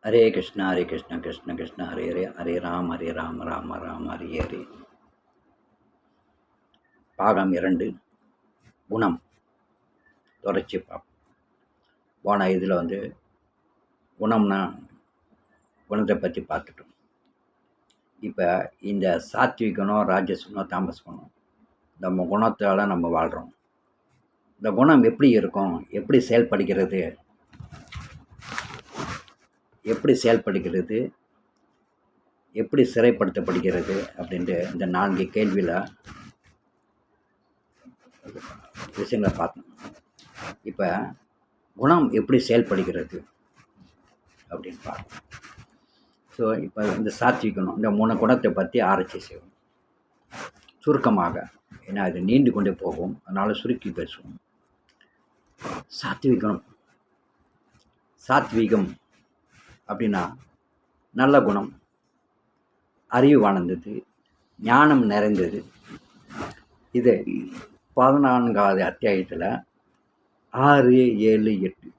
ஹரே கிருஷ்ண கிருஷ்ண கிருஷ்ண ஹரே ஹரே ஹரே ராம் ராம ராம ஹரே ஹரே. பாகம் 2 குணம் தொடர்ச்சி பார்ப்போம். போன இதில் குணம்னா குணத்தை பற்றி பார்த்துட்டோம். இப்போ இந்த சாத்விகனோ ராஜசனோ தாமஸ் குணம், நம்ம குணத்தால் நம்ம வாழ்கிறோம். இந்த குணம் எப்படி இருக்கும், எப்படி செயல்படுகிறது, எப்படி சிறைப்படுத்தப்படுகிறது அப்படின்ட்டு இந்த 4 கேள்வியில் விஷயங்களை பார்த்தோம். இப்போ குணம் எப்படி செயல்படுகிறது அப்படின்னு பார்க்கணும். ஸோ இப்போ இந்த சாத்விகணும், இந்த 3 குணத்தை பற்றி ஆராய்ச்சி செய்வோம் சுருக்கமாக. ஏன்னா அது நீண்டு கொண்டே போகும், அதனால் சுருக்கி பேசுவோம். சாத்வீகம் அப்படின்னா நல்ல குணம், அறிவு வாழ்ந்தது, ஞானம் நிறைந்தது. இது 14வது அத்தியாயத்தில் 6, 7, 8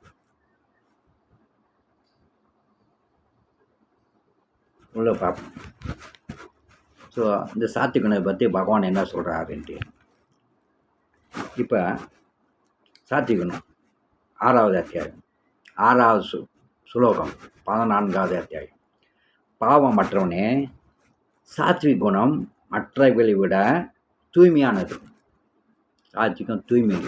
உள்ள பார்ப்போம். ஸோ இந்த சாத்விகனை பற்றி பகவான் என்ன சொல்கிறாருன்ட்டு. இப்போ சாத்விகனம் 6வது அத்தியாயம் 6வது சுலோகம் 14வது அத்தியாயம். பாவமற்றவனே, சாத்விக குணம் மற்றவர்களை விட தூய்மையானது. சாத்விகம் தூய்மை,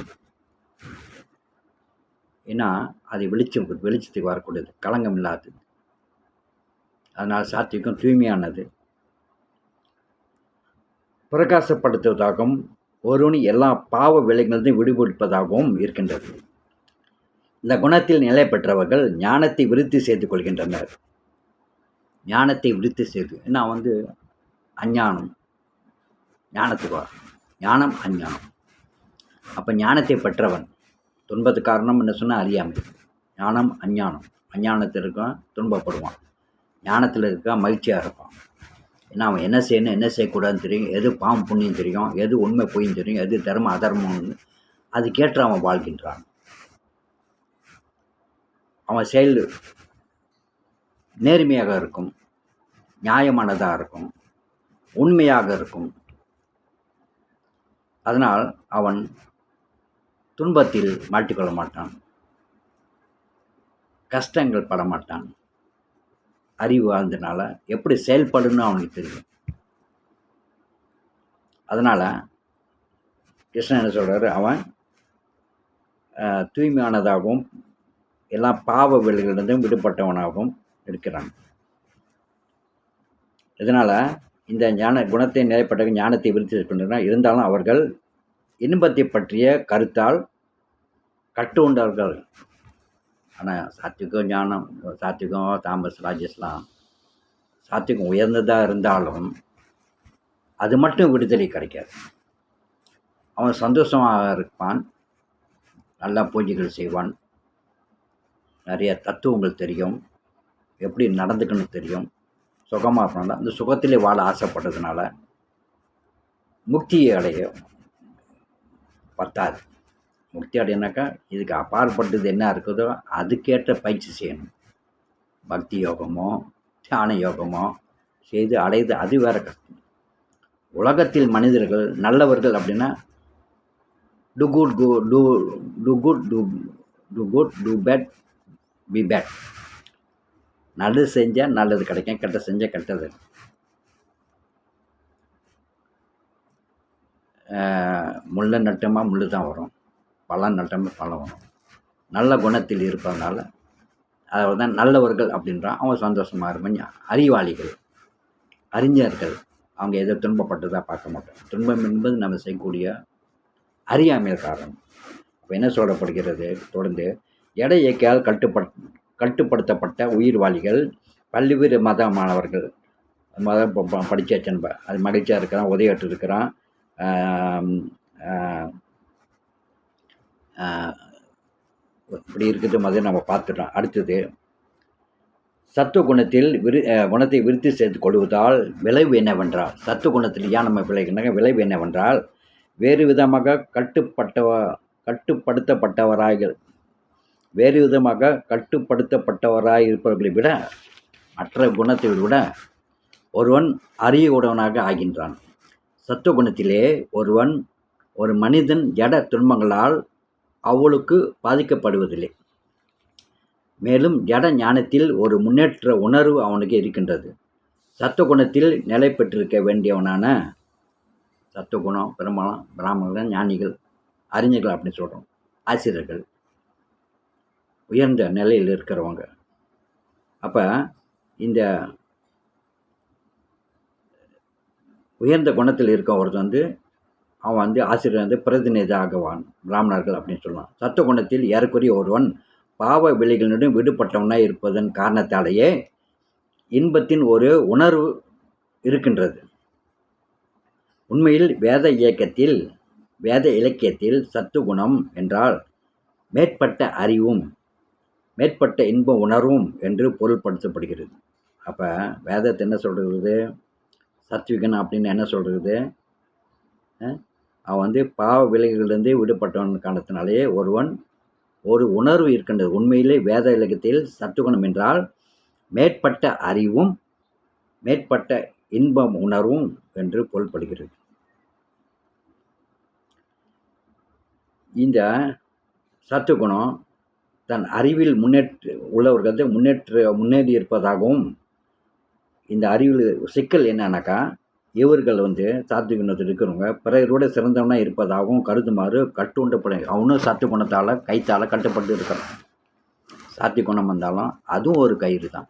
ஏன்னா அது வெளிச்சத்துக்கு வரக்கூடியது, களங்கம் இல்லாதது. அதனால் சாத்விகம் தூய்மையானது, பிரகாசப்படுத்துவதாகவும் ஒருவன் எல்லா பாவ விலைகளிலிருந்து விடுபடுப்பதாகவும் இருக்கின்றது. இந்த குணத்தில் நிலை பெற்றவர்கள் ஞானத்தை விருத்தி செய்து கொள்கின்றனர். ஞானத்தை விருத்தி செய்து, ஏன்னா அஞ்ஞானம் ஞானத்துக்கு வரும், ஞானம் அஞ்ஞானம். அப்போ ஞானத்தை பெற்றவன், துன்பத்துக்கு காரணம் என்ன சொன்னால் அறியாமை. ஞானம் அஞ்ஞானம், அஞ்ஞானத்தில் இருக்க துன்பப்படுவான், ஞானத்தில் இருக்க மகிழ்ச்சியாக இருப்பான். ஏன்னா அவன் என்ன செய்யணும் என்ன செய்யக்கூடாதுன்னு தெரியும், எது பாவம் புண்ணியம் தெரியும், எது உண்மை பொய்ன்னு தெரியும், எது தர்மம் அதர்மம்னு அதுக்கேற்ற அவன் வாழ்கின்றான். அவன் செயல் நேர்மையாக இருக்கும், நியாயமானதாக இருக்கும், உண்மையாக இருக்கும். அதனால் அவன் துன்பத்தில் மாட்டிக்கொள்ள மாட்டான், கஷ்டங்கள் பட மாட்டான். அறிவு வாழ்ந்தனால எப்படி செயல்படணும்னு அவனுக்கு தெரியும். அதனால் கிருஷ்ணன் என்ன சொல்கிறாரு, அவன் தூய்மையானதாகவும் எல்லா பாவ விலைகளிலிருந்தும் விடுபட்டவனாகவும் இருக்கிறான். இதனால் இந்த ஞான குணத்தை நிலைப்பட்ட ஞானத்தை விருத்தி கொண்டிருக்கிறார். இருந்தாலும் அவர்கள் இன்பத்தை பற்றிய கருத்தால் கட்டு உண்டார்கள். ஆனால் சாத்விகம் தாமஸ் ராஜஸ்லாம் சாத்விகம் உயர்ந்ததாக இருந்தாலும் அது மட்டும் விடுதலை கிடைக்காது. அவன் சந்தோஷமாக இருப்பான், நல்லா பூஜைகள் செய்வான், நிறைய தத்துவங்கள் தெரியும், எப்படி நடந்துக்கணும் தெரியும், சுகமாக இருக்கணும்னா அந்த சுகத்திலே வாழ ஆசைப்பட்டதுனால முக்தியை அடைய பத்தாது. முக்தி அடையினாக்கா இதுக்கு அப்பாற்பட்டது என்ன இருக்குதோ அதுக்கேற்ற பயிற்சி செய்யணும். பக்தி யோகமோ தியான யோகமோ செய்து அடையுது, அது வேற கஷ்டம். உலகத்தில் மனிதர்கள் நல்லவர்கள் அப்படின்னா do good do bad be bad. நல்லது செஞ்சால் நல்லது கிடைக்கும், கெட்ட செஞ்சால் கெட்டது. முள்ள நட்டமா முள்ளு தான் வரும், பழம் நட்டமாக பழம் வரும். நல்ல குணத்தில் இருப்பதனால அதாவது தான் நல்லவர்கள் அப்படின்றான். அவன் சந்தோஷமாக இருப்பான். அறிவாளிகள், அறிஞர்கள், அவங்க எதோ துன்பப்பட்டதாக பார்க்க மாட்டோம். துன்பம் என்பது நம்ம செய்யக்கூடிய அறியாமையில் காரணம். அப்போ என்ன சொல்லப்படுகிறது, தொடர்ந்து எடை இயக்கியால் கட்டுப்படுத்தப்பட்ட உயிர்வாளிகள், பல்வேறு மதமானவர்கள், மதம் படித்தாச்சன் அது மகிழ்ச்சியாக இருக்கிறான், உதவிட்டு இருக்கிறான், இப்படி இருக்கிறது மாதிரி நம்ம பார்த்துட்டோம். அடுத்தது சத்துவ குணத்தில் குணத்தை விருத்தி செய்து கொள்வதால் விளைவு என்னவென்றால், சத்துவ குணத்தில் ஏன் நம்ம விளைகின்ற விளைவு என்னவென்றால், வேறு விதமாக கட்டுப்படுத்தப்பட்டவராக இருப்பவர்களை விட மற்ற குணத்தை விட ஒருவன் அறிய உடையவனாக ஆகின்றான். சத்துவகுணத்திலே ஒரு மனிதன் ஜட துன்பங்களால் அவளுக்கு பாதிக்கப்படுவதில்லை. மேலும் ஜட ஞானத்தில் ஒரு முன்னேற்ற உணர்வு அவனுக்கு இருக்கின்றது. சத்துவகுணத்தில் நிலை பெற்றிருக்க வேண்டியவனான சத்துவகுணம் பெரும்பாலும் பிராமணர்கள், ஞானிகள், அறிஞர்கள் அப்படின்னு சொல்கிறோம், ஆசிரியர்கள், உயர்ந்த நிலையில் இருக்கிறவங்க. அப்போ இந்த உயர்ந்த குணத்தில் இருக்க ஒருத்தன் அவன் ஆசிரியர் பிரதிநிதி ஆகுவான், பிராமணர்கள் அப்படின்னு சொல்லலாம். சத்துவகுணத்தில் ஏறக்குறைய ஒருவன் பாவ விலைகளிடம் விடுபட்டவனாய் இருப்பதன் காரணத்தாலேயே இன்பத்தின் ஒரு உணர்வு இருக்கின்றது. உண்மையில் வேத இலக்கியத்தில் சத்துவகுணம் என்றால் மேற்பட்ட அறிவும் மேற்பட்ட இன்ப உணர்வும் என்று பொருள்படுத்தப்படுகிறது. அப்போ வேதத்தை என்ன சொல்கிறது? சத்விகன் அப்படின்னு என்ன சொல்கிறது? அவன் பாவ விலைகளிலிருந்து விடுபட்டவன் காரணத்தினாலேயே ஒருவன் ஒரு உணர்வு இருக்கின்றது. உண்மையிலே வேத இலக்கியத்தில் சத்துவகுணம் என்றால் மேற்பட்ட அறிவும் மேற்பட்ட இன்பம் உணர்வும் என்று பொருள்படுகிறது. இந்த சத்துவகுணம் தன் அறிவில் முன்னேறி இருப்பதாகவும், இந்த அறிவில் சிக்கல் என்னன்னாக்கா, இவர்கள் சாத்விகுணத்தில் இருக்கிறவங்க பிறரோட சிறந்தவனாக இருப்பதாகவும் கருதுமாறு கட்டுண்டப்பட அவனும் சத்துவகுணத்தால் கைத்தால் கட்டுப்பட்டு இருக்கிறான். சாத்விகுணம் வந்தாலும் அதுவும் ஒரு கயிறு தான்.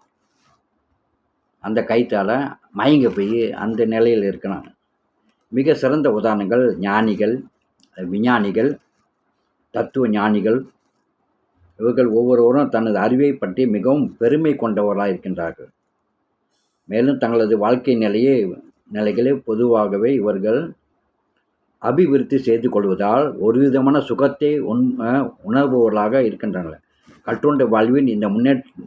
அந்த கைத்தால் மயங்க போய் அந்த நிலையில் இருக்கிறான். மிக சிறந்த உதாரணங்கள் ஞானிகள், விஞ்ஞானிகள், தத்துவ ஞானிகள். இவர்கள் ஒவ்வொருவரும் தனது அறிவை பற்றி மிகவும் பெருமை கொண்டவர்களாக இருக்கின்றார்கள். மேலும் தங்களது வாழ்க்கை நிலைகளை பொதுவாகவே இவர்கள் அபிவிருத்தி செய்து கொள்வதால் ஒரு விதமான சுகத்தை உணர்பவர்களாக இருக்கின்றனர். கட்டுண்ட வாழ்வின் இந்த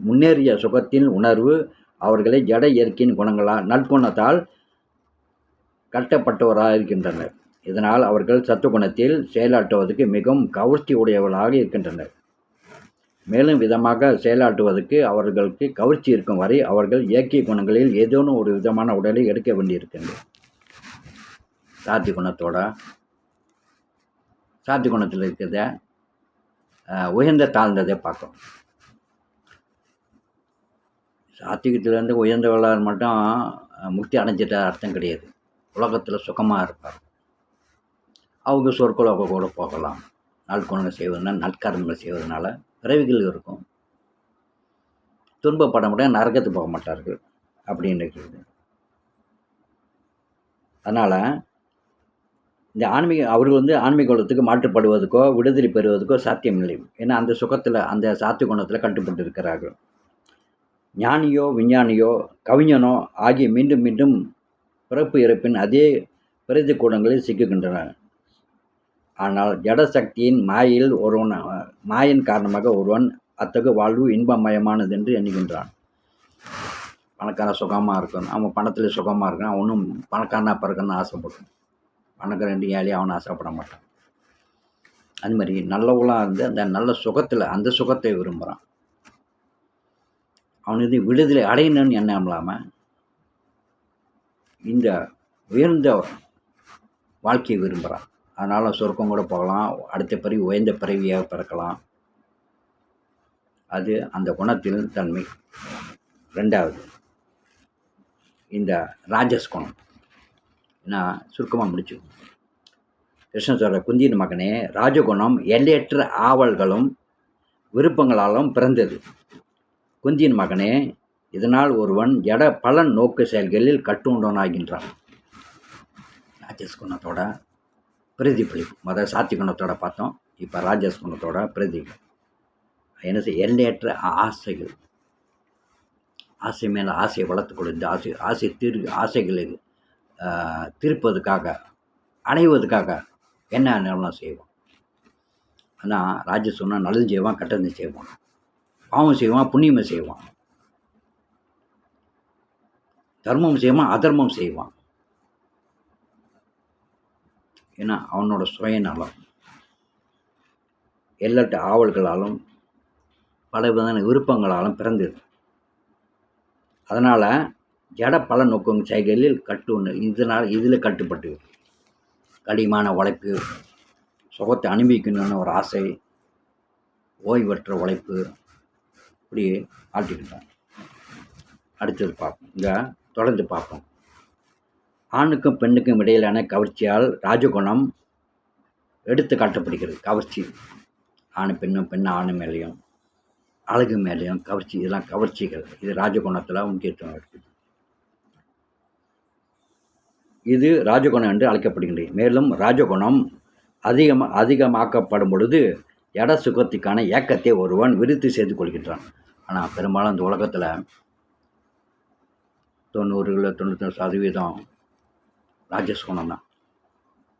முன்னேறிய சுகத்தின் உணர்வு அவர்களை ஜட இயற்கையின் நற்குணத்தால் கட்டப்பட்டவராக இருக்கின்றனர். இதனால் அவர்கள் சத்துவகுணத்தில் செயலாற்றுவதற்கு மிகவும் கவர்ச்சி உடையவர்களாக இருக்கின்றனர். மேலும் விதமாக செயலாற்றுவதற்கு அவர்களுக்கு கவர்ச்சி இருக்கும் வரை அவர்கள் இயற்கை குணங்களில் ஏதேனும் ஒரு விதமான உடலை எடுக்க வேண்டியிருக்கின்றது. சாத்விகுணத்தில் இருக்கிறத உயர்ந்த தாழ்ந்ததை பார்க்கும். சாத்விகத்திலேருந்து உயர்ந்தவர்களால் மட்டும் முக்தி அடைஞ்சிட்ட அர்த்தம் கிடையாது. உலகத்தில் சுகமாக இருப்பார். அவங்க சொற்கொலோக கூட போகலாம். நற்குணங்கள் செய்வதனால், நற்கர்மங்கள் செய்வதனால பிறவிகள் இருக்கும். துன்பப்பட முடியாது, நரகத்துக்கு போக மாட்டார்கள் அப்படின்னு இருக்கிறது. அதனால் இந்த அவர்கள் ஆன்மீக குலத்துக்கு மாற்றுப்படுவதற்கோ விடுதலை பெறுவதற்கோ சாத்தியமில்லை. ஏன்னா அந்த சுகத்தில், அந்த சாத்விகுணத்தில் கட்டுப்பட்டு இருக்கிறார்கள். ஞானியோ விஞ்ஞானியோ கவிஞனோ ஆகிய மீண்டும் மீண்டும் பிறப்பு இறப்பின் அதே பிரதி கூடங்களில் சிக்குகின்றனர். ஆனால் ஜடசக்தியின் மாயின் காரணமாக ஒருவன் அத்தகைய வாழ்வு இன்பமயமானது என்று எண்ணுகின்றான். பணக்கார சுகமாக இருக்கணும், அவன் பணத்தில் சுகமாக இருக்கணும், அவனும் பணக்காரனாக பிறக்கணும்னு ஆசைப்படும். பணக்கார ரெண்டு ஏழையாக அவனை ஆசைப்பட மாட்டான். அது மாதிரி நல்லவங்களாக அந்த நல்ல சுகத்தில் அந்த சுகத்தை விரும்புகிறான். அவனுக்கு விடுதலை அடையணும்னு எண்ணம் இல்லாமல் இந்த உயர்ந்த வாழ்க்கையை விரும்புகிறான். அதனால் சொர்க்கம் கூட போகலாம், அடுத்த பிறவி உயர்ந்த பிறவியாக பிறக்கலாம். அது அந்த குணத்தில் தன்மை. ரெண்டாவது இந்த ராஜஸ் குணம். நான் சுருக்கமாக முடிச்சு கிருஷ்ணன் சொல்கிற, குந்தியின் மகனே, ராஜகுணம் எல்லையற்ற ஆவல்களும் விருப்பங்களாலும் பிறந்தது. குந்தியின் மகனே, இதனால் ஒருவன் ஜட பலன் நோக்கு செயல்களில் கட்டுண்டவனாகின்றான். ராஜஸ் குணத்தோட பிரதிபலிப்பு. முதல் சாத்விகுணத்தோட பார்த்தோம், இப்போ ராஜஸ் குணத்தோட பிரதிபலிப்பு. என்ன செய்ய? எல்லையற்ற ஆசைகள். ஆசை மேலே ஆசையை வளர்த்து கொடுத்து ஆசைகளை தீர்ப்பதுக்காக, அடைவதுக்காக என்னென்னலாம் செய்வான். ஆனால் ராஜஸ் சொன்னால் நல்லது செய்வான், கெட்டது செய்வான், பாவம் செய்வான், புண்ணியமை செய்வான், தர்மம் செய்வான், அதர்மம் செய்வான். ஏன்னா அவனோட சுயநலம், எல்லற்ற ஆவல்களாலும் பல விதமான விருப்பங்களாலும் பிறந்தது. அதனால் ஜட பல நோக்கும் செயல்களில் இதில் கட்டுப்பட்டு கடினமான உழைப்பு, சுகத்தை அனுபவிக்கணும்னு ஒரு ஆசை, ஓய்வற்ற உழைப்பு, இப்படி ஆட்டிக்கிட்டோம். அடுத்தது பார்ப்போம். இங்கே தொடர்ந்து பார்ப்போம். ஆணுக்கும் பெண்ணுக்கும் இடையிலான கவர்ச்சியால் ராஜகுணம் எடுத்து காட்டப்படுகிறது. கவர்ச்சி, ஆணு பெண்ணும், பெண்ணு ஆணு மேலேயும், அழகு மேலேயும் கவர்ச்சி, இதெல்லாம் கவர்ச்சிகள். இது ராஜகுணத்தில் முக்கியத்துவம் இருக்குது. இது ராஜகுணம் என்று அழைக்கப்படுகின்றது. மேலும் ராஜகுணம் அதிகமாக்கப்படும் பொழுது எட சுகத்துக்கான ஏக்கத்தை ஒருவன் விருத்தி செய்து கொள்கின்றான். ஆனால் பெரும்பாலும் இந்த உலகத்தில் 90-99% ராஜசுகுணம் தான்.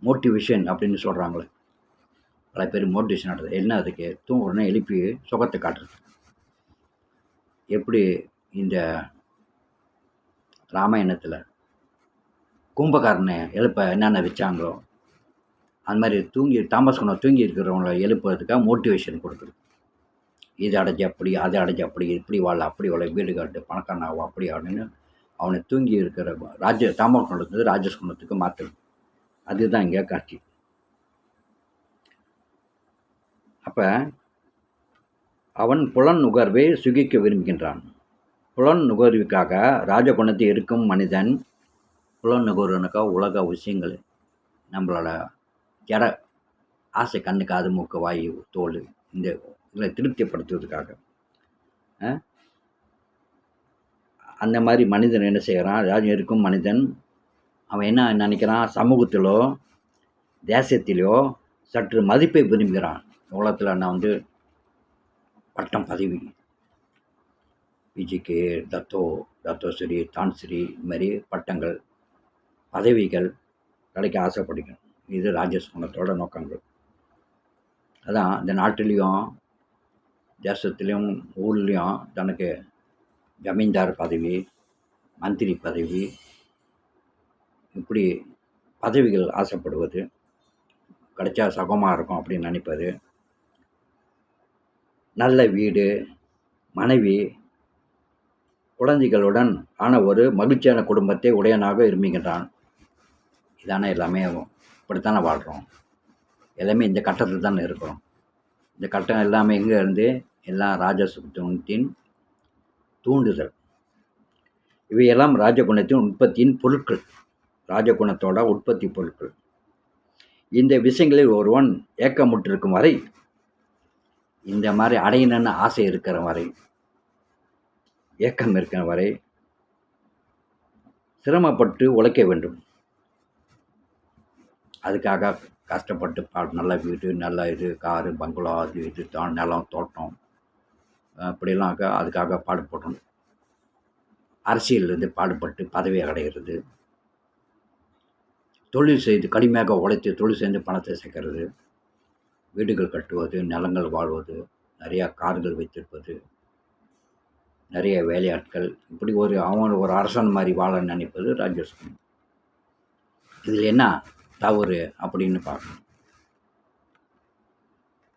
மோட்டிவேஷன் அப்படின்னு சொல்கிறாங்களே, பல பேர் மோட்டிவேஷன் ஆடுறது என்ன? அதுக்கு தூங்குறோன்னே எழுப்பி சுகத்தை காட்டுறது. எப்படி இந்த ராமாயணத்தில் கும்பகாரனை எழுப்ப என்னென்ன வச்சாங்களோ அந்த மாதிரி தாமஸ் குணம் தூங்கி இருக்கிறவங்கள எழுப்புறதுக்காக மோட்டிவேஷன் கொடுக்குறது. இது அடைஞ்சு அப்படி, அது அடைஞ்சு அப்படி, இப்படி வாழ, அப்படி வாழ, வீடு காட்டு, பணக்காரனாகும், அப்படி அப்படின்னு அவனை தூங்கி இருக்கிற தாமஸ் குணத்துக்கு ராஜஸ் குணத்துக்கு மாற்றுறது. அதுதான் இங்கே காட்சி. அப்போ அவன் புலன் நுகர்வை சுகிக்க விரும்புகின்றான். புலன் நுகர்வுக்காக ராஜகுணத்தை இருக்கும் மனிதன், புலன் நுகர்வுனுக்கா உலக விஷயங்கள், நம்மளோட ஜட ஆசை, கண்ணு காது மூக்கு வாய் தோல், இந்த இதில் திருப்திப்படுத்துவதற்காக அந்த மாதிரி மனிதன் என்ன செய்கிறான்? ராஜ்யம் இருக்கும் மனிதன் அவன் என்ன நினைக்கிறான்? சமூகத்திலோ தேசத்திலோ சற்று மதிப்பை விரும்புகிறான். உலகத்தில் நான் பட்டம் பதவி, பிஜிக்கு தத்தோஸ்ரீ, தான்ஸ்ரீ, இது மாதிரி பட்டங்கள் பதவிகள் கிடைக்க ஆசைப்படுகிறோம். இது ராஜஸ்குணத்தோட நோக்கங்கள். அதான் இந்த நாட்டிலையும் தேசத்துலேயும் ஊர்லேயும் தனக்கு ஜமீன்தார் பதவி, மந்திரி பதவி, இப்படி பதவிகள் ஆசைப்படுவது, கிடைச்சா சுகமாக இருக்கும் அப்படின்னு நினைப்பது, நல்ல வீடு, மனைவி, குழந்தைகளுடன் ஆன ஒரு மகிழ்ச்சியான குடும்பத்தை உடையனாக விரும்புகின்றான். இதானே எல்லாமே இப்படித்தானே வாழ்கிறோம். எல்லாமே இந்த கட்டத்தில் தானே இருக்கிறோம். இந்த கட்டம் எல்லாமே எங்கே இருந்து? எல்லாம் ராஜசுகுணத்தின் தூண்டுதல். இவையெல்லாம் ராஜகுணத்தின் உற்பத்தியின் பொருட்கள், ராஜகுணத்தோட உற்பத்தி பொருட்கள். இந்த விஷயங்களில் ஒருவன் ஏக்கமுற்றிருக்கும் வரை, இந்த மாதிரி அடையணும்னு ஆசை இருக்கிற வரை, ஏக்கம் இருக்கிற வரை சிரமப்பட்டு உழைக்க வேண்டும். அதுக்காக கஷ்டப்பட்டு நல்ல வீடு, நல்ல இது, காரு, பங்களா, அது இது, நிலம், தோட்டம், அப்படிலாம் அதுக்காக பாடுபடணும். அரசியலிருந்து பாடுபட்டு பதவி அடைகிறது, தொழில் செய்து கடுமையாக உழைத்து தொழில் செய்து பணத்தை சேர்க்கறது, வீடுகள் கட்டுவது, நிலங்கள் வாழ்வது, நிறையா கார்கள் வைத்திருப்பது, நிறைய வேலையாட்கள், இப்படி அவன் ஒரு அரசன் மாதிரி வாழ நினைப்பது ராஜஸ்குணம். இதில் என்ன தவறு அப்படின்னு பார்க்கணும்.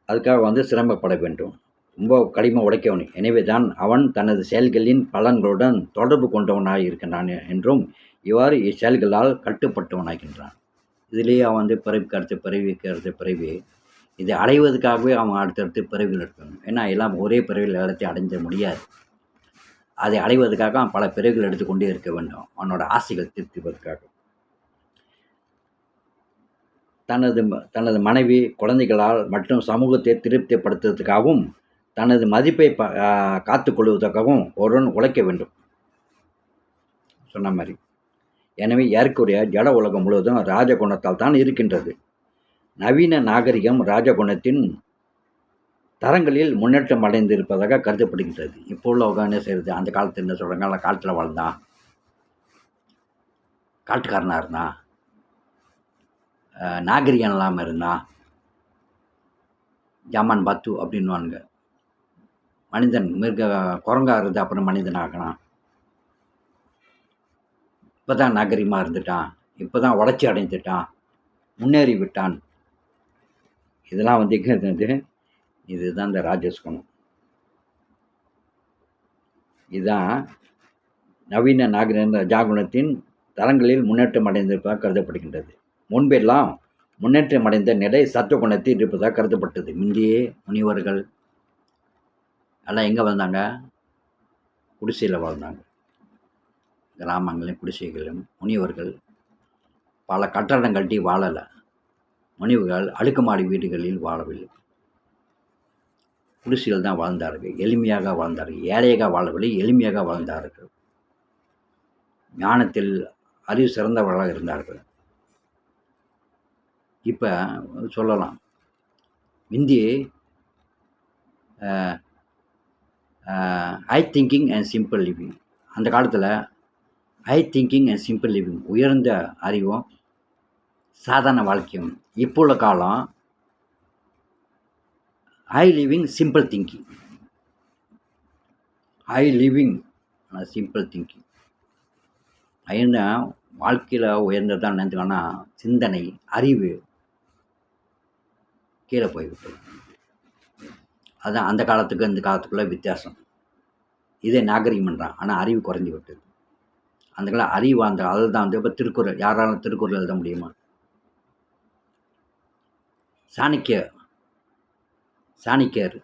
அதுக்காக சிரமப்பட வேண்டும், ரொம்ப கடினமாக உழைக்கவன். எனவே தான் அவன் தனது செயல்களின் பலன்களுடன் தொடர்பு கொண்டவனாக இருக்கின்றான் என்றும் இவ்வாறு இச்செயல்களால் கட்டுப்பட்டவனாகின்றான். இதிலேயே அவன் பிறவிக்கு அடுத்து பிறவி இதை அடைவதற்காகவே அவன் அடுத்தடுத்து பிறவிகள் எடுக்கணும். ஏன்னா எல்லாம் ஒரே பிறவியில் எல்லாத்தையும் அடைஞ்ச முடியாது. அதை அடைவதற்காக அவன் பல பிறவிகள் எடுத்துக்கொண்டே இருக்க வேண்டும், அவனோட ஆசைகள் திருப்திப்பதற்காக. தனது மனைவி, குழந்தைகளால் மற்றும் சமூகத்தை திருப்திப்படுத்துவதற்காகவும் தனது மதிப்பை காத்துக்கொள்வதற்காகவும் ஒருவன் உழைக்க வேண்டும் சொன்ன மாதிரி. எனவே ஏற்குறைய ஜட உலகம் முழுவதும் ராஜகுணத்தால் தான் இருக்கின்றது. நவீன நாகரிகம் ராஜகுணத்தின் தரங்களில் முன்னேற்றம் அடைந்திருப்பதாக கருதப்படுகின்றது. இப்போ உள்ளவங்க என்ன செய்கிறது? அந்த காலத்தில் என்ன சொல்கிறாங்க? அந்த காலத்தில் வாழ்ந்தான், காட்டுக்காரனாக இருந்தான், நாகரிகம் இல்லாமல் இருந்தான், ஜாமான் பாத்து அப்படின்வானுங்க. மனிதன் குரங்கா இருந்து அப்புறம் மனிதன் ஆகலாம், இப்போ தான் நாகரிகமாக இருந்துட்டான், இப்போ தான் வளர்ச்சி அடைந்துட்டான், முன்னேறி விட்டான். இதெல்லாம் இதுதான் இந்த ராஜஸ்குணம். இதுதான் நவீன நாகரிக ஜாகுணத்தின் தரங்களில் முன்னேற்றம் அடைந்திருப்பதாக கருதப்படுகின்றது. முன்பெல்லாம் முன்னேற்றம் அடைந்த நிலை சத்துவகுணத்தில் இருப்பதாக கருதப்பட்டது. முந்தையே முனிவர்கள் எல்லாம் எங்கே வாழ்ந்தாங்க? குடிசையில் வாழ்ந்தாங்க. கிராமங்களிலும் குடிசைகளிலும் முனிவர்கள் பல கட்டடம் கட்டி வாழலை. முனிவர்கள் அடுக்குமாடி வீடுகளில் வாழவில்லை, குடிசையில் தான் வாழ்ந்தார்கள். எளிமையாக வாழ்ந்தார்கள். ஏழையாக வாழவில்லை, எளிமையாக வாழ்ந்தார்கள். ஞானத்தில் அறிவு சிறந்தவர்களாக இருந்தார்கள். இப்போ சொல்லலாம், முந்தி high thinking and simple living. அந்த காலத்தில் high thinking and simple living, உயர்ந்த அறிவும் சாதாரண வாழ்க்கையும். இப்போ உள்ள காலம் high living simple thinking. High living ஆனால் சிம்பிள் திங்கிங். உயர்ந்த வாழ்க்கையில் உயர்ந்ததான் நினைச்சுக்கோன்னா சிந்தனை அறிவு கீழே போய்விட்டது. அதுதான் அந்த காலத்துக்கு இந்த காலத்துக்குள்ள வித்தியாசம். இதே நாகரிகம் பண்ணுறான், ஆனால் அறிவு குறைஞ்சி விட்டது. அந்த காலம் அறிவு அந்த அதில் தான் வந்து இப்போ திருக்குறள், யாராலும் திருக்குறள் எழுத முடியுமா? சாணிக்கியர்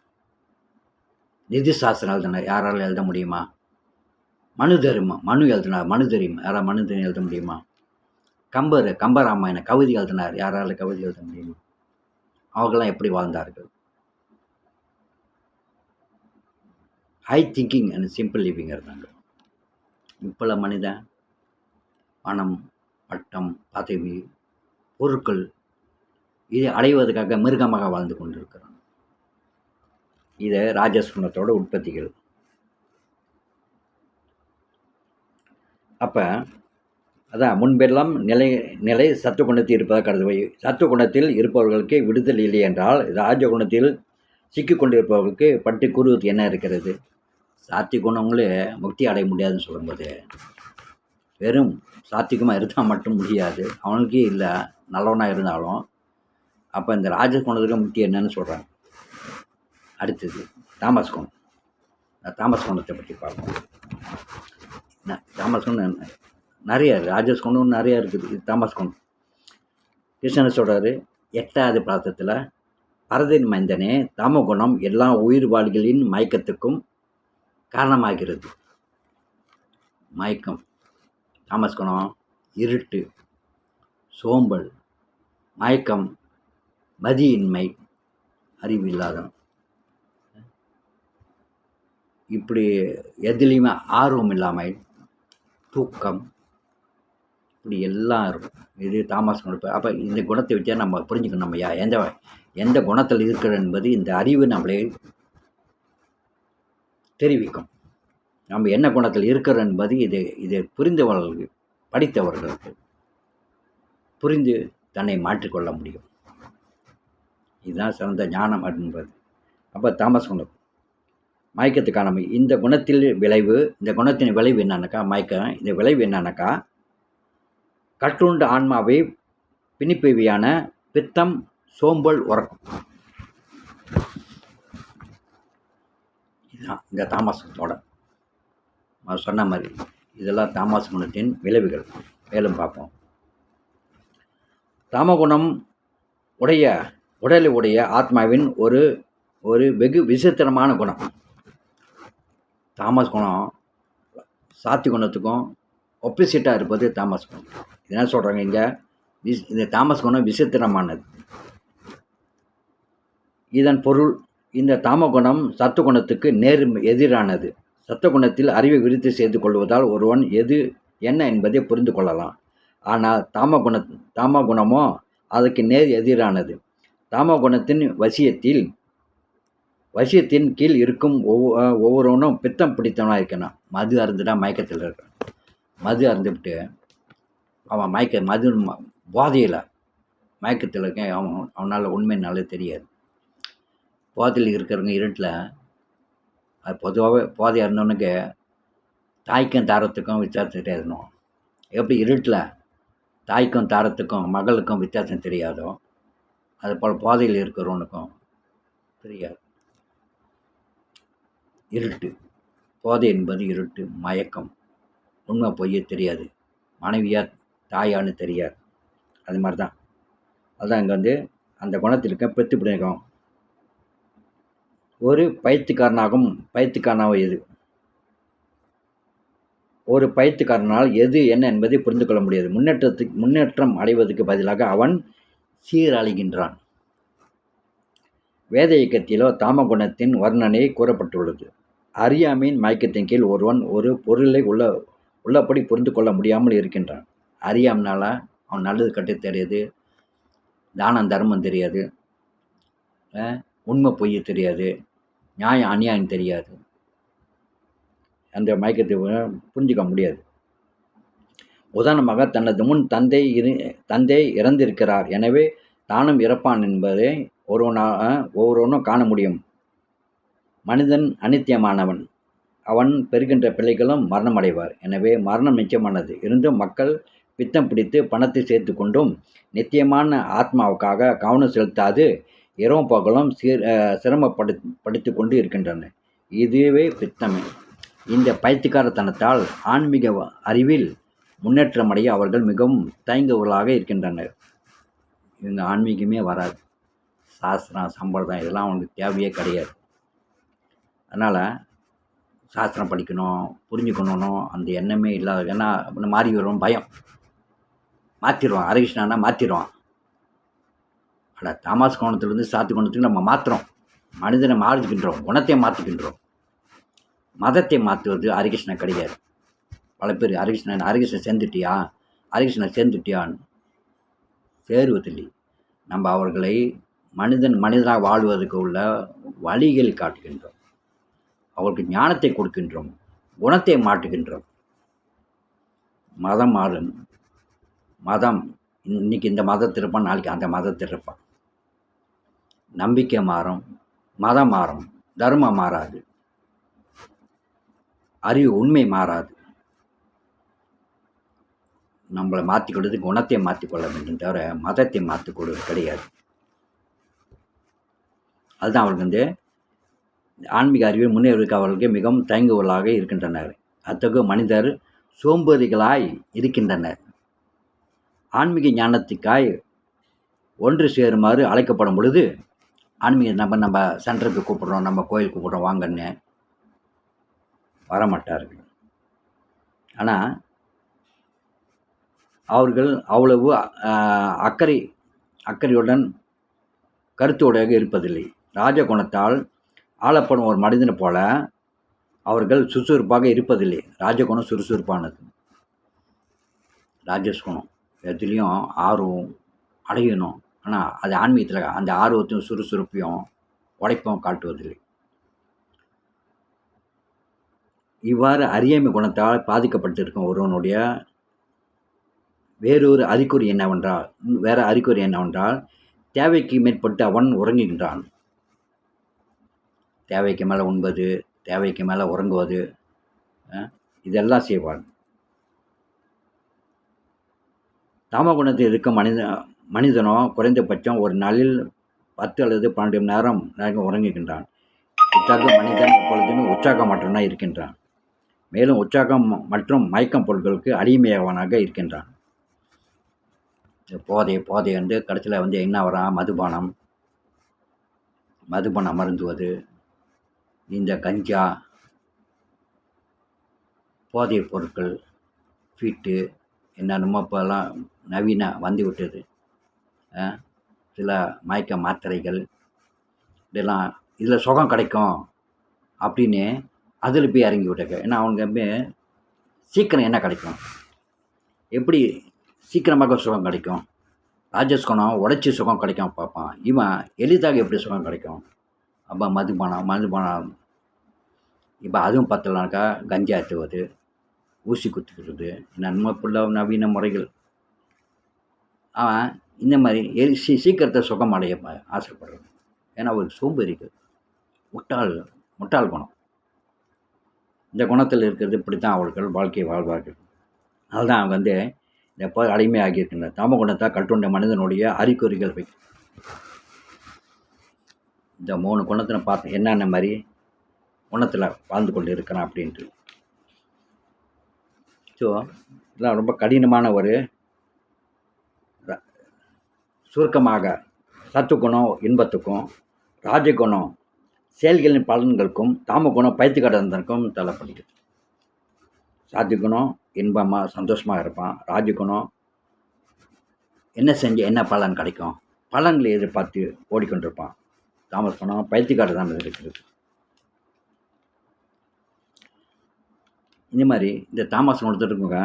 நிதி சாஸ்திரம் எழுதினார், யாராலும் எழுத முடியுமா? மனு எழுதினார், மனு தெரியுமா? யாரால் மனு தெரியும் எழுத முடியுமா? கம்பராமாயண கவிதை எழுதினார், யாரால் கவிதை எழுத முடியுமா? அவர்களெல்லாம் எப்படி வாழ்ந்தார்கள்? High thinking and simple living இருந்தாங்க. இப்போல மனிதன் பணம், பட்டம், பதவி, பொருட்கள் இதை அடைவதற்காக மிருகமாக வாழ்ந்து கொண்டிருக்கிறான். இதை ராஜஸ்குணத்தோட உற்பத்திகள். அப்போ அதான் முன்பெல்லாம் நிலை சத்துவகுணத்தில் இருப்பதாக கருதுவை. சத்துவகுணத்தில் இருப்பவர்களுக்கு விடுதல் இல்லை என்றால் ராஜகுணத்தில் சிக்கிக்கொண்டிருப்பவர்களுக்கு பட்டு கூறுவது என்ன இருக்கிறது? சாத்திய குணங்களே முக்தி அடைய முடியாதுன்னு சொல்லும்போது, வெறும் சாத்தியமாக இருந்தால் மட்டும் முடியாது, அவனுக்கே இல்லை நல்லவனாக இருந்தாலும். அப்போ இந்த ராஜகுணத்துக்கு முக்தி என்னன்னு சொல்கிறாங்க. அடுத்தது தாமஸ் குணம். தாமஸ் குணத்தை பற்றி பார்ப்போம். தாமஸ் குணம் நிறைய, ராஜஸ் குணம் நிறையா இருக்குது. இது தாமஸ் குணம். கிருஷ்ணன் சொல்கிறாரு, 8வது பிரார்த்தத்தில், பரதின் மைந்தனே, தாம குணம் எல்லா உயிர்வாளிகளின் மயக்கத்துக்கும் காரணமாகிறது. மயக்கம், தாமஸ் குணம், இருட்டு, சோம்பல், மயக்கம், மதியின்மை, அறிவு இல்லாதவன், இப்படி எதுலேயுமே ஆர்வம் இல்லாமல், தூக்கம், இப்படி எல்லாம் இருக்கும். இது தாமஸ் குணம். அப்போ இந்த குணத்தை வச்சா நம்ம புரிஞ்சுக்கணும், நம்ம எந்த குணத்தில் இருக்கிறோம் என்பது இந்த அறிவு நம்மளே தெரிவிக்கும். நம்ம என்ன குணத்தில் இருக்கிறோம் என்பது இதை புரிந்தவர்களுக்கு, படித்தவர்களுக்கு புரிந்து தன்னை மாற்றிக்கொள்ள முடியும். இதுதான் சிறந்த ஞானம் என்பது. அப்போ தாமஸ் குணம் மயக்கத்துக்கான இந்த குணத்தில் விளைவு. இந்த குணத்தின் விளைவு என்னன்னாக்கா மயக்கம். இந்த விளைவு என்னன்னாக்கா கட்டுண்ட ஆன்மாவை பிணிப்பிவியான பித்தம், சோம்பல், உறக்கம். இதுதான் இந்த தாமஸ் குணத்தோட சொன்ன மாதிரி இதெல்லாம் தாமஸ் குணத்தின் விளைவுகள். மேலும் பார்ப்போம். தாமகுணம் உடலை உடைய ஆத்மாவின் ஒரு வெகு விசித்திரமான குணம். தாமஸ் குணம் சாத்தி குணத்துக்கும் ஒப்போசிட்டாக இருப்பது தாமஸ் குணம். என்ன சொல்கிறாங்க இங்கே? இந்த தாமஸ் குணம் விசித்திரமானது. இதன் பொருள், இந்த தாமகுணம் சத்துவகுணத்துக்கு எதிரானது. சத்துவகுணத்தில் அறிவை விருத்தி செய்து கொள்வதால் ஒருவன் என்ன என்பதை புரிந்து கொள்ளலாம். ஆனால் தாமகுணமோ அதுக்கு எதிரானது. தாமகுணத்தின் வசியத்தின் கீழ் இருக்கும் ஒவ்வொருவனும் பித்தம் பிடித்தவனாக இருக்கணும். மது அருந்துட்டா மயக்கத்தில் இருக்கான். மது அருந்துவிட்டு அவன் மது போதையில் மயக்கத்தில் இருக்கேன். அவனால் உண்மைனாலே தெரியாது. போதையில் இருக்கிறவங்க இருட்டில், அது பொதுவாகவே போதை இருந்தவனுக்கு தாய்க்கும் தாரத்துக்கும் வித்தியாசம் தெரியாதுனோ, எப்படி இருட்டில் தாய்க்கும் தாரத்துக்கும் மகளுக்கும் வித்தியாசம் தெரியாதோ, அதுபோல் போதையில் இருக்கிறவனுக்கும் தெரியாது. இருட்டு, போதை என்பது இருட்டு, மயக்கம். உண்மை பொய் தெரியாது, மனைவியா தாயான்னு தெரியாது. அது மாதிரி தான். அதுதான் இங்கே வந்து அந்த குணத்தில் இருக்க பெத்துப்பிடிக்கும். ஒரு பயிற்சிக்காரனாகவும் எது ஒரு பயிற்சிக்காரனால் எது என்ன என்பதை புரிந்து கொள்ள முடியாது. முன்னேற்றம் அடைவதற்கு பதிலாக அவன் சீரழிகின்றான். வேத இயக்கத்திலோ தாமகுணத்தின் வர்ணனை கூறப்பட்டுள்ளது. அறியாமையின் மயக்கத்தின் கீழ் ஒருவன் ஒரு பொருளை உள்ளபடி புரிந்து கொள்ள முடியாமல் இருக்கின்றான். அறியாமனால அவன் நல்லது கெட்டது தெரியாது, தானம் தர்மம் தெரியாது, உண்மை பொய் தெரியாது, நியாயம் அநியாயம் தெரியாது. அந்த மயக்கத்தை புரிஞ்சிக்க முடியாது. உதாரணமாக, தனது முன் தந்தை இறந்திருக்கிறார், எனவே தானும் இறப்பான் என்பதை ஒவ்வொருவனும் காண முடியும். மனிதன் அநித்தியமானவன், அவன் பெறுகின்ற பிள்ளைகளும் மரணம் அடைவார். எனவே மரணம் நிச்சயமானது. இருந்தும் மக்கள் பித்தம் பிடித்து பணத்தை சேர்த்து கொண்டும் நித்தியமான ஆத்மாவுக்காக கவனம் செலுத்தாது இரவும் பகலும் சிரமப்படுத்தி கொண்டு இருக்கின்றனர். இதுவே பித்தமே. இந்த பைத்தியக்காரத்தனத்தால் ஆன்மீக அறிவில் முன்னேற்றமடைய அவர்கள் மிகவும் தயங்குவர்களாக இருக்கின்றனர். இவங்க ஆன்மீகமே வராது, சாஸ்திரம் சம்பிரதாயம் இதெல்லாம் அவங்களுக்கு தேவையே கிடையாது. அதனால் சாஸ்திரம் படிக்கணும், புரிஞ்சுக்கணும் அந்த எண்ணமே இல்லாத. ஏன்னா மாறி வரும் பயம், மாற்றிடுவான். ஹரிகிருஷ்ணானா மாற்றிடுவான். ஆனால் தாமஸ் கோணத்துலேருந்து சாத்தி கோணத்துக்கு நம்ம மாற்றுறோம், மனிதனை மாற்றிக்கின்றோம், குணத்தை மாற்றிக்கின்றோம். மதத்தை மாற்றுவது ஹரிகிருஷ்ணன் கிடையாது. பல பேர் ஹரிகிருஷ்ணன் சேர்ந்துட்டியான்னு சேருவதில்லை. நம்ம அவர்களை மனிதனாக வாழ்வதற்கு உள்ள வழிகளை காட்டுகின்றோம், அவருக்கு ஞானத்தை கொடுக்கின்றோம், குணத்தை மாற்றுகின்றோம். மதம் மாறும். மதம் இன்னைக்கு இந்த மதத்தில் இருப்பான், நாளைக்கு அந்த மதத்தில் இருப்பான். நம்பிக்கை மாறும், மதம் மாறும், தர்மம் மாறாது, அறிவு உண்மை மாறாது. நம்மளை மாற்றிக்கொள்வது குணத்தை மாற்றிக்கொள்ள வேண்டும் தவிர மதத்தை மாற்றிக்கொள்வது கிடையாது. அதுதான் அவர்களுக்கு வந்து ஆன்மீக அறிவில் முன்னேறுவதற்கு அவர்களுக்கு மிகவும் தயங்குவர்களாக இருக்கின்றனர். அத்தகைய மனிதர் சோம்பேறிகளாய் இருக்கின்றனர். ஆன்மீக ஞானத்துக்காய் ஒன்று சேருமாறு அழைக்கப்படும் பொழுது ஆன்மீக நம்ம சென்டருக்கு கூப்பிட்றோம், நம்ம கோயில் கூப்பிட்றோம் வாங்கன்னு வரமாட்டார்கள். ஆனால் அவர்கள் அவ்வளவு அக்கறையுடன் கருத்துடையாக இருப்பதில்லை. ராஜகுணத்தால் ஆளப்படும் ஒரு மனிதனை போல அவர்கள் சுறுசுறுப்பாக இருப்பதில்லை. ராஜகுணம் சுறுசுறுப்பானது, ராஜஸ்குணம் எதுலேயும் ஆர்வம் அடையணும். ஆனால் அது ஆன்மீகத்தில் அந்த ஆர்வத்தையும் சுறுசுறுப்பையும் உழைப்பும் காட்டுவதில்லை. இவ்வாறு அறியாமை குணத்தால் பாதிக்கப்பட்டிருக்கும் ஒருவனுடைய வேற அறிகுறி என்னவென்றால் தேவைக்கு மேற்பட்டு அவன் உறங்குகின்றான். தேவைக்கு மேலே உண்பது, தேவைக்கு மேலே உறங்குவது, இதெல்லாம் செய்வான். தாமகுணத்தில் இருக்கும் மனிதனோ குறைந்தபட்சம் ஒரு நாளில் 10 அல்லது 12 மணி நேரம் உறங்குகின்றான். இத்தகைய மனிதன் எப்பொழுதுமே உற்சாகமற்றவனாக இருக்கின்றான். மேலும் உற்சாகம் மற்றும் மயக்கம் பொருட்களுக்கு அடிமையானவனாக இருக்கின்றான். போதை வந்து கடைசியில் வந்து என்ன வரான்? மதுபானம் அமருந்துவது, இந்த கஞ்சா, போதை பொருட்கள், ஃபீட்டு, என்னென்னமோ இப்போல்லாம் நவீன வந்து விட்டது. சில மயக்க மாத்திரைகள், இதெல்லாம் இதில் சுகம் கிடைக்கும் அப்படின்னு அதில் போய் இறங்கி விட்டாங்க. ஏன்னா அவங்க சீக்கிரம் என்ன கிடைக்கும், எப்படி சீக்கிரமாக சுகம் கிடைக்கும், ராஜஸ்குணம் உடைச்சி சுகம் கிடைக்கும் பார்ப்பான். இவன் எளிதாக எப்படி சுகம் கிடைக்கும்? அப்போ மதுபானம் இப்போ அதுவும் பத்தலனாக்கா கஞ்சா ஏற்றுவது, ஊசி குத்துக்கிறது, என்னென்னமோ ஃபுல்லாக நவீன முறைகள். அவன் இந்த மாதிரி சீக்கிரத்தை சுகம் அடைய ஆசைப்படுறது. ஏன்னா ஒரு சோம்பேறிகள், முட்டாள் குணம். இந்த குணத்தில் இருக்கிறது இப்படி தான் அவர்கள் வாழ்க்கை வாழ்வார்கள். அதுதான் அவங்க வந்து எப்போ அடிமையாகியிருக்கின்றனர். தாம குணத்தால் கட்டுண்ட மனிதனுடைய அறிகுறிகள் இந்த 3 குணத்தில் பார்த்து என்னென்ன மாதிரி குணத்தில் வாழ்ந்து கொண்டு இருக்கிறான் அப்படின்ட்டு. ஸோ இதெல்லாம் ரொம்ப கடினமான ஒரு சுருக்கமாக சத்துக்குணம் இன்பத்துக்கும், ராஜகுணம் செயல்களின் பலன்களுக்கும், தாமகுணம் பைத்தியக்காரத்தனத்துக்கும் தள்ளப்படுகிறது. சாத்விகுணம் இன்பமாக சந்தோஷமாக இருப்பான். ராஜகுணம் என்ன செஞ்சு என்ன பலன் கிடைக்கும், பலன்களை எதிர்பார்த்து ஓடிக்கொண்டிருப்பான். தாமஸ் குணம் பைத்தியக்காரத்தனம் இருக்கிறது. இந்த மாதிரி இந்த தாமஸ் குணத்திற்குங்க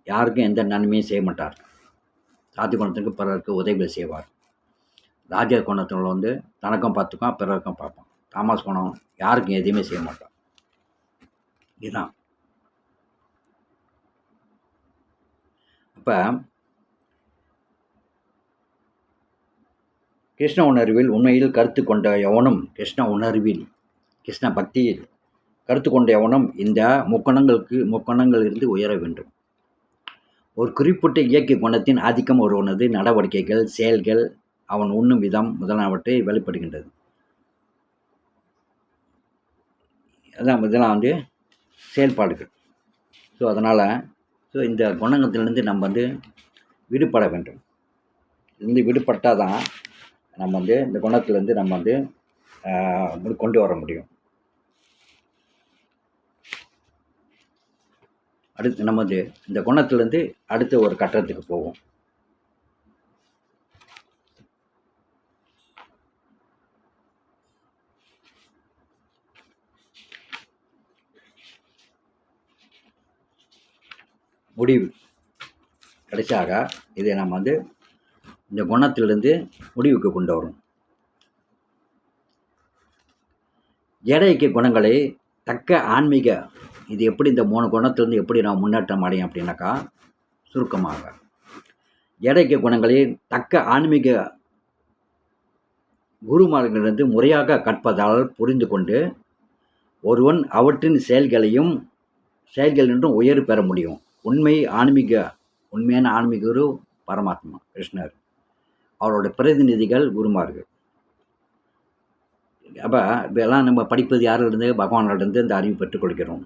யாருக்கும் எந்த நன்மையும் செய்ய மாட்டார். சாத்விக குணத்துக்கு பிறருக்கு உதவிகள் செய்வார். ராஜ குணத்தில் தனக்கும் பார்த்துக்கும் பிறருக்கும் பார்ப்பான். தாமஸ் குணம் யாருக்கும் எதுவுமே செய்ய மாட்டான். இதுதான். அப்போ கிருஷ்ண உணர்வில் உண்மையில் கருத்து கொண்ட எவனும் கிருஷ்ண பக்தியில் கருத்து கொண்ட எவனும் இந்த முக்கணங்களிலிருந்து உயர வேண்டும். ஒரு குறிப்பிட்ட இயற்கை குணத்தின் ஆதிக்கம் ஒருவனது நடவடிக்கைகள், செயல்கள், அவன் உண்ணும் விதம் முதலானவற்றை வெளிப்படுகின்றது. அதான் இதெல்லாம் செயல்பாடுகள். ஸோ அதனால் இந்த குணத்திலிருந்து நம்ம விடுபட வேண்டும். இருந்து விடுபட்டால் தான் நம்ம இந்த குணத்திலேருந்து நம்ம கொண்டு வர முடியும். அடுத்து நம்ம இந்த குணத்திலேருந்து அடுத்த ஒரு கட்டத்துக்கு போவோம். முடிவு. கடைசியாக இதை நம்ம இந்த குணத்திலிருந்து முடிவுக்கு கொண்டு வரும். எடைக்கு குணங்களை தக்க ஆன்மீக இது எப்படி இந்த 3 குணத்திலிருந்து எப்படி நான் முன்னேற்றம் அடையும் அப்படின்னாக்கா, சுருக்கமாக எடைக்கு குணங்களை தக்க ஆன்மீக குருமார்களிலிருந்து முறையாக கற்பதால் புரிந்து கொண்டு ஒருவன் அவற்றின் செயல்களின்றும் உயர்வு பெற முடியும். உண்மையான ஆன்மீக குரு பரமாத்மா கிருஷ்ணர், அவரோட பிரதிநிதிகள் குருமார்கள். அப்போ இப்போல்லாம் நம்ம படிப்பது யாரிலிருந்து? பகவான்களிருந்து இந்த அறிவு பெற்றுக்கொள்கிறோம்.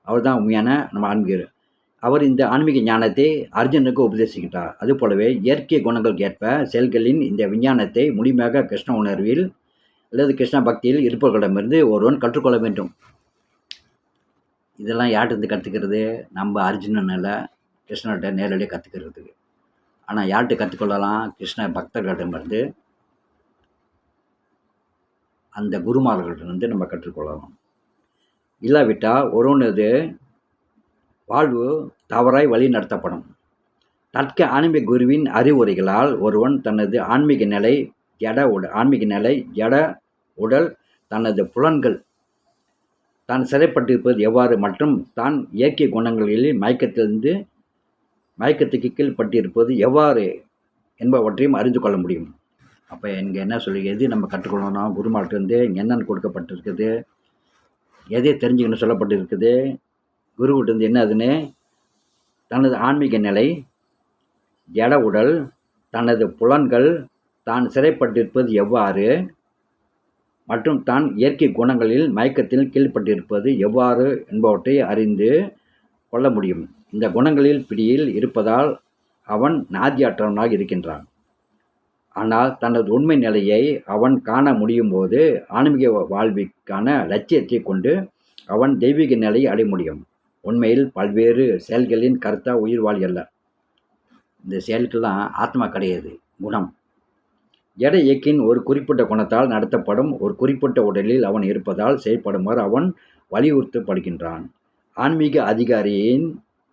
அவர் தான் உண்மையான நம்ம ஆன்மீகர். அவர் இந்த ஆன்மீக ஞானத்தை அர்ஜுனுக்கு உபதேசிக்கிட்டார். அதுபோலவே இயற்கை குணங்களுக்கு ஏற்ப செயல்களின் இந்த விஞ்ஞானத்தை முழுமையாக கிருஷ்ண உணர்வில் அல்லது கிருஷ்ண பக்தியில் இருப்பவர்களிடமிருந்து ஒருவன் கற்றுக்கொள்ள வேண்டும். இதெல்லாம் யார்கிட்ட கற்றுக்கிறது? நம்ம அர்ஜுனனில் கிருஷ்ணர்கிட்ட நேரடியாக கற்றுக்கிறதுக்கு. ஆனால் யார்கிட்ட கற்றுக்கொள்ளலாம்? கிருஷ்ண பக்தர்களிடமிருந்து, அந்த குருமார்களிடமிருந்து நம்ம கற்றுக்கொள்ளலாம். இல்லாவிட்டால் ஒருவனது வாழ்வு தவறாய் வழி நடத்தப்படும். தற்க ஆன்மீக குருவின் அறிவுரைகளால் ஒருவன் தனது ஆன்மீக நிலை, ஜட உடல், தனது புலன்கள் தான் சிறைப்பட்டிருப்பது எவ்வாறு மற்றும் தான் இயற்கை குணங்களில் மயக்கத்துக்கு கீழ்பட்டிருப்பது எவ்வாறு என்பவற்றையும் அறிந்து கொள்ள முடியும். அப்போ இங்கே என்ன சொல்லி எது நம்ம கற்றுக்கொள்ளணும்? குருமார்கிட்டருந்து என்னென்னு கொடுக்கப்பட்டிருக்குது, எதை தெரிஞ்சுக்கணும் சொல்லப்பட்டிருக்குது, குருக்கிட்டேருந்து என்ன அதுன்னு தனது ஆன்மீக நிலை, ஜட உடல், தனது புலன்கள் தான் சிறைப்பட்டிருப்பது எவ்வாறு மற்றும் தான் இயற்கை குணங்களில் மயக்கத்தில் கீழ்பட்டிருப்பது எவ்வாறு என்பவற்றை அறிந்து கொள்ள முடியும். இந்த குணங்களில் பிடியில் இருப்பதால் அவன் நாதியற்றவனாக இருக்கின்றான். ஆனால் தனது உண்மை நிலையை அவன் காண முடியும் போது ஆன்மீக வாழ்விற்கான லட்சியத்தை கொண்டு அவன் தெய்வீக நிலையை அடைய முடியும். உண்மையில் பல்வேறு செயல்களின் கருத்தா உயிர் வாழ் அல்ல. இந்த செயலுக்கெல்லாம் ஆத்மா கிடையாது, குணம். எடை இயக்கின் ஒரு குறிப்பிட்ட குணத்தால் நடத்தப்படும் ஒரு குறிப்பிட்ட உடலில் அவன் இருப்பதால் செயல்படுமாறு அவன் வலியுறுத்தப்படுகின்றான். ஆன்மீக அதிகாரியின்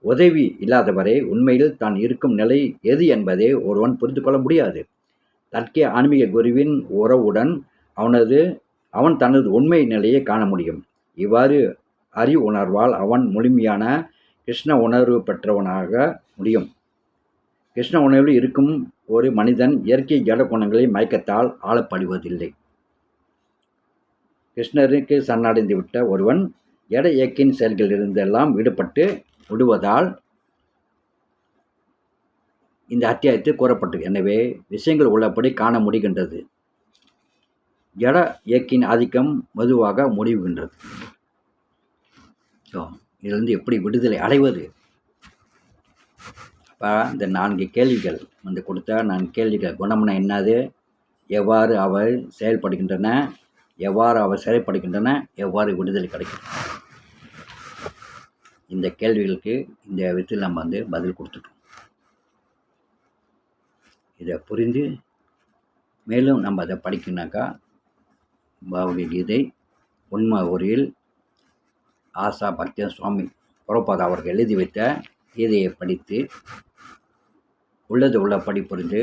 உதவி இல்லாதவரை உண்மையில் தான் இருக்கும் நிலை எது என்பதை ஒருவன் புரிந்து கொள்ள முடியாது. தற்கே ஆன்மீக குருவின் உறவுடன் அவன் தனது உண்மை நிலையை காண முடியும். இவ்வாறு அறிவு உணர்வால் அவன் முழுமையான கிருஷ்ண உணர்வு பெற்றவனாக முடியும். கிருஷ்ண உணர்வில் இருக்கும் ஒரு மனிதன் இயற்கை ஜட குணங்களை மயக்கத்தால் ஆளப்படுவதில்லை. கிருஷ்ணருக்கு சரணடைந்து விட்ட ஒருவன் ஜட இயக்கின் செயல்களிலிருந்தெல்லாம் விடுபட்டு விடுவதால் இந்த அத்தியாயத்தில் கூறப்பட்டது. எனவே விஷயங்கள் உள்ளபடி காண முடிகின்றது. ஜட இயக்கின் ஆதிக்கம் மெதுவாக முடிவுகின்றது. இதிலிருந்து எப்படி விடுதலை அடைவது? அப்போ இந்த 4 கேள்விகள் வந்து கொடுத்தா 4 கேள்விகள் குணம்னா என்னது, எவ்வாறு அவை செயல்படுகின்றன, எவ்வாறு அவை செயல்படுகின்றன, எவ்வாறு விடுதலை கிடைக்கும்? இந்த கேள்விகளுக்கு இந்த விதத்தில் நம்ம வந்து பதில் கொடுத்துட்டோம். இதை புரிந்து மேலும் நம்ம அதை படிக்கணுனாக்கா பகவத்கீதை உண்மை உரையில் ஆசா பக்திவேதாந்த சுவாமி பிரபுபாதா அவர்கள் எழுதி வைத்த கீதையை படித்து உள்ளது உள்ளபடி புரிந்து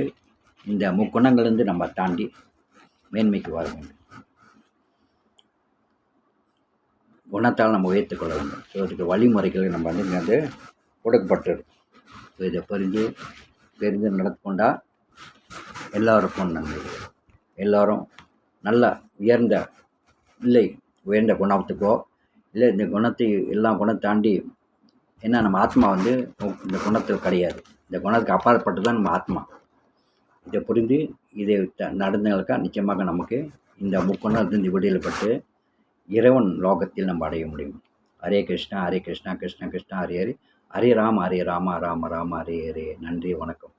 இந்த முக்குணங்களிலிருந்து நம்ம தாண்டி மேன்மைக்கு வர வேண்டும். குணத்தால் நம்ம உயர்த்துக்கொள்ள வேண்டும். ஸோ இதுக்கு வழிமுறைகளை நம்ம வந்து இங்கே வந்து கொடுக்கப்பட்டிருக்கு. ஸோ இதை தெரிந்து நடத்துக்கொண்டால் எல்லோருக்கும் நன்மை. எல்லோரும் நல்ல உயர்ந்த குணத்துக்கோ இல்லை இந்த குணத்தை எல்லா குணத்தை தாண்டி, ஏன்னா நம்ம ஆத்மா வந்து இந்த குணத்துக்கு கிடையாது. இந்த குணத்துக்கு அப்பாற்பட்டு தான் நம்ம ஆத்மா. இதை புரிந்து இதை நடந்தவங்களுக்கா நிச்சயமாக நமக்கு இந்த முக்குணத்திலிருந்து விடுதலைப்பட்டு இறைவன் லோகத்தில் நம்ம அடைய முடியும். ஹரே கிருஷ்ணா ஹரே கிருஷ்ணா கிருஷ்ண கிருஷ்ணா ஹரே ஹரே, ஹரே ராம ராம ராம ஹரே ஹரே. நன்றி, வணக்கம்.